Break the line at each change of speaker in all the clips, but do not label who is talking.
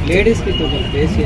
Ladies की तो place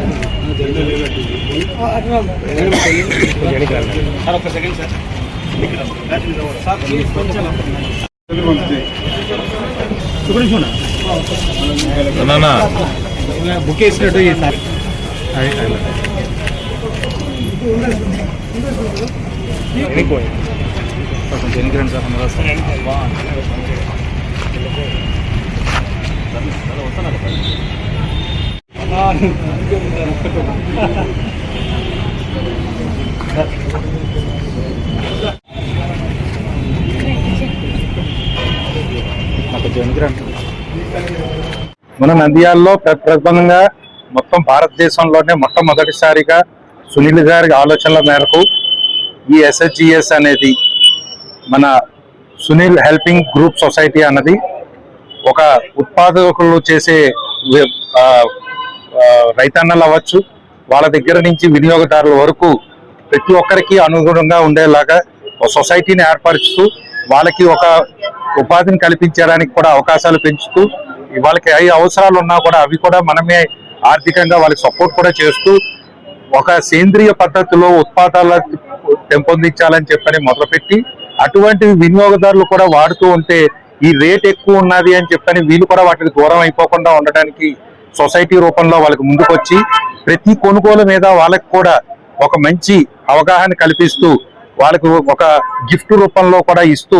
book
మన నంద్యాలలో ప్రప్రథమంగా మొత్తం భారతదేశంలోనే మొట్టమొదటిసారిగా సునీల్ గారి ఆలోచనల మేరకు ఈ SHGS అనేది మన సునీల్ హెల్పింగ్ గ్రూప్ సొసైటీ అన్నది ఒక ఉత్పాదకులు చేసే రైతన్నలు అవ్వచ్చు, వాళ్ళ దగ్గర నుంచి వినియోగదారుల వరకు ప్రతి ఒక్కరికి అనుగుణంగా ఉండేలాగా ఒక సొసైటీని ఏర్పరుస్తూ వాళ్ళకి ఒక ఉపాధిని కల్పించడానికి కూడా అవకాశాలు పెంచుతూ వాళ్ళకి ఏ అవసరాలు ఉన్నా కూడా అవి కూడా మనమే ఆర్థికంగా వాళ్ళకి సపోర్ట్ కూడా చేస్తూ ఒక సేంద్రియ పద్ధతిలో ఉత్పాదాలు పెంపొందించాలని చెప్పని మొదలుపెట్టి అటువంటి వినియోగదారులు కూడా వాడుతూ ఉంటే ఈ రేట్ ఎక్కువ ఉన్నది అని చెప్పని వీళ్ళు కూడా వాటికి దూరం అయిపోకుండా ఉండడానికి సొసైటీ రూపంలో వాళ్ళకి ముందుకొచ్చి ప్రతి కొనుగోలు మీద వాళ్ళకి కూడా ఒక మంచి అవగాహన కల్పిస్తూ వాళ్ళకు ఒక గిఫ్ట్ రూపంలో కూడా ఇస్తూ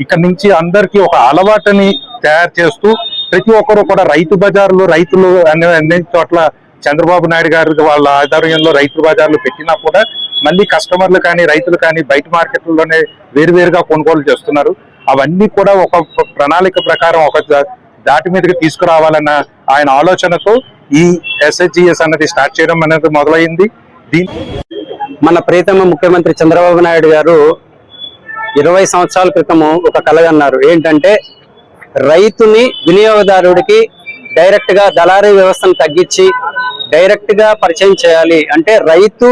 ఇక్కడ నుంచి అందరికీ ఒక అలవాటుని తయారు చేస్తూ ప్రతి ఒక్కరు కూడా రైతు బజార్లు రైతులు అన్ని చోట్ల చంద్రబాబు నాయుడు గారి వాళ్ళ ఆధ్వర్యంలో రైతు బజార్లు పెట్టినా కూడా మళ్ళీ కస్టమర్లు కానీ రైతులు కానీ బయట మార్కెట్లలోనే వేరువేరుగా కొనుగోలు చేస్తున్నారు. అవన్నీ కూడా ఒక ప్రణాళిక ప్రకారం ఒక దాటి మీదకి తీసుకురావాలన్న ఆయన ఆలోచనతో ఈ SHGS అన్నది స్టార్ట్ చేయడం అనేది మొదలైంది.
మన ప్రియతమ ముఖ్యమంత్రి చంద్రబాబు నాయుడు గారు 20 సంవత్సరాల క్రితము ఒక కలగన్నారు. ఏంటంటే రైతుని వినియోగదారుడికి డైరెక్ట్ గా దళారీ వ్యవస్థను తగ్గించి డైరెక్ట్ గా పరిచయం చేయాలి. అంటే రైతు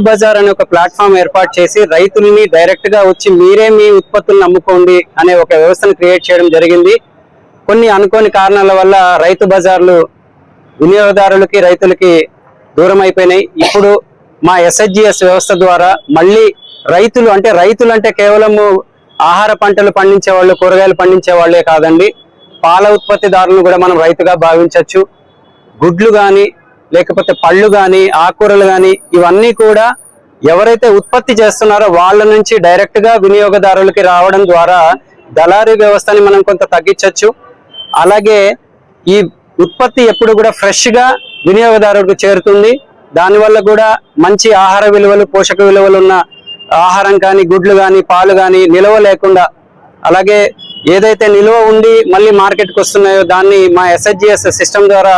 బజార్ అనే ఒక ప్లాట్ఫామ్ ఏర్పాటు చేసి రైతులని డైరెక్ట్ గా వచ్చి మీరే మీ ఉత్పత్తులను అమ్ముకోండి అనే ఒక వ్యవస్థను క్రియేట్ చేయడం జరిగింది. కొన్ని అనుకోని కారణాల వల్ల రైతు బజార్లు వినియోగదారులకి రైతులకి దూరం అయిపోయినాయి. ఇప్పుడు మా SHGS వ్యవస్థ ద్వారా మళ్ళీ రైతులు అంటే కేవలము ఆహార పంటలు పండించే వాళ్ళు, కూరగాయలు పండించే వాళ్ళే కాదండి, పాల ఉత్పత్తిదారులను కూడా మనం రైతుగా భావించవచ్చు. గుడ్లు కానీ లేకపోతే పళ్ళు కానీ ఆకుకూరలు కానీ ఇవన్నీ కూడా ఎవరైతే ఉత్పత్తి చేస్తున్నారో వాళ్ళ నుంచి డైరెక్ట్ గా వినియోగదారులకి రావడం ద్వారా దళారీ వ్యవస్థని మనం కొంత తగ్గించవచ్చు. అలాగే ఈ ఉత్పత్తి ఎప్పుడు కూడా ఫ్రెష్ గా వినియోగదారుడికి చేరుతుంది. దానివల్ల కూడా మంచి ఆహార విలువలు, పోషక విలువలు ఉన్న ఆహారం కానీ గుడ్లు కానీ పాలు కానీ నిల్వ లేకుండా, అలాగే ఏదైతే నిల్వ ఉండి మళ్ళీ మార్కెట్కి వస్తున్నాయో దాన్ని మా SHGS సిస్టమ్ ద్వారా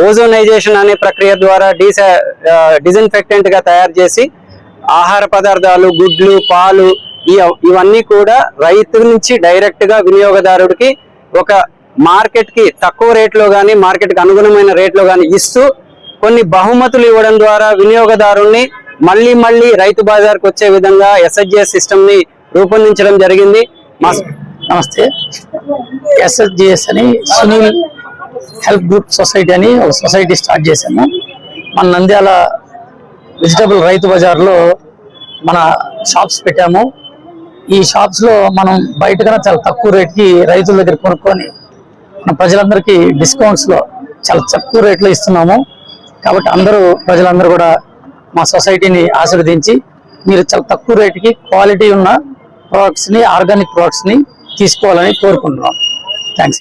ఓజోనైజేషన్ అనే ప్రక్రియ ద్వారా డిజిన్ఫెక్టెంట్ గా తయారు చేసి ఆహార పదార్థాలు, గుడ్లు, పాలు ఇవన్నీ కూడా రైతు నుంచి డైరెక్ట్ గా వినియోగదారుడికి ఒక మార్కెట్ కి తక్కువ రేట్లో కానీ మార్కెట్ కి అనుగుణమైన రేట్లో కానీ ఇస్తూ కొన్ని బహుమతులు ఇవ్వడం ద్వారా వినియోగదారుణ్ణి మళ్ళీ రైతు బజార్కి వచ్చే విధంగా SHGS సిస్టమ్ ని రూపొందించడం జరిగింది.
నమస్తే. SHGS అని సునీల్ హెల్ప్ గ్రూప్ సొసైటీ అని ఒక సొసైటీ స్టార్ట్ చేశాము. మన నంద్యాల వెజిటబుల్ రైతు బజార్లో మన షాప్స్ పెట్టాము. ఈ షాప్స్ లో మనం బయట కన్నా చాలా తక్కువ రేట్కి రైతుల దగ్గర కొనుక్కొని మన ప్రజలందరికీ డిస్కౌంట్స్ లో చాలా తక్కువ రేట్లో ఇస్తున్నాము. కాబట్టి ప్రజలందరూ కూడా మా సొసైటీని ఆశీర్వదించి మీరు చాలా తక్కువ రేటుకి క్వాలిటీ ఉన్న ప్రొడక్ట్స్ ని, ఆర్గానిక్ ప్రొడక్ట్స్ ని తీసుకోవాలని కోరుకుంటున్నాం. థ్యాంక్స్.